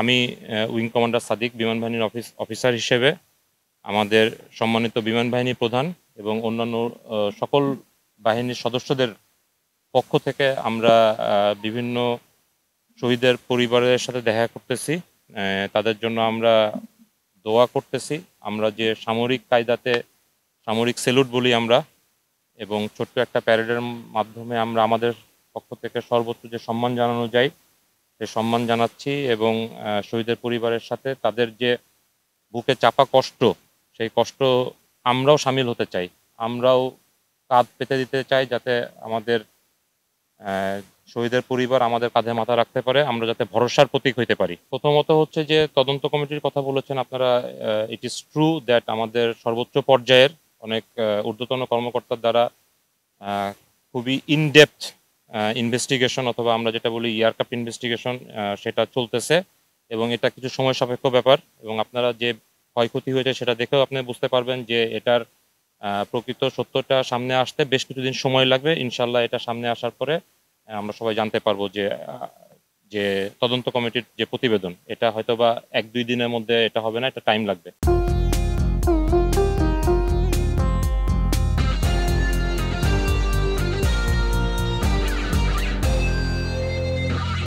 আমি wing commander Sadiq বিমান বাহিনীর অফিসার হিসেবে আমাদের সম্মানিত বিমান বাহিনী প্রধান এবং অন্যান্য সকল বাহিনীর সদস্যদের পক্ষ থেকে আমরা বিভিন্ন শহীদের পরিবারের সাথে দেখা করতেছি। তাদের জন্য আমরা দোয়া করতেছি। আমরা যে সামরিক কায়দাতে সামরিক স্যালুট বলি আমরা, এবং ছোট্ট একটা প্যারেডের মাধ্যমে আমরা আমাদের পক্ষ থেকে সর্বোচ্চ যে সম্মান জানানো যায় সে সম্মান জানাচ্ছি, এবং শহীদের পরিবারের সাথে তাদের যে বুকে চাপা কষ্ট, সেই কষ্ট আমরাও সামিল হতে চাই। আমরাও কাঁধ পেতে দিতে চাই যাতে আমাদের শহীদের পরিবার আমাদের কাঁধে মাথা রাখতে পারে, আমরা যাতে ভরসার প্রতীক হইতে পারি। প্রথমত হচ্ছে যে তদন্ত কমিটির কথা বলেছেন আপনারা, ইট ইজ ট্রু দ্যাট আমাদের সর্বোচ্চ পর্যায়ের অনেক ঊর্ধ্বতন কর্মকর্তার দ্বারা খুবই ইনডেপথ ইনভেস্টিগেশন, অথবা আমরা যেটা বলি ইয়ারকাপ ইনভেস্টিগেশন, সেটা চলতেছে, এবং এটা কিছু সময় সাপেক্ষ ব্যাপার। এবং আপনারা যে ক্ষয়ক্ষতি হয়েছে সেটা দেখেও আপনি বুঝতে পারবেন যে এটার প্রকৃত সত্যটা সামনে আসতে বেশ কিছুদিন সময় লাগবে। ইনশাল্লাহ এটা সামনে আসার পরে আমরা সবাই জানতে পারবো যে যে তদন্ত কমিটির যে প্রতিবেদন, এটা হয়তো বা 1-2 দিনের মধ্যে এটা হবে না, এটা টাইম লাগবে।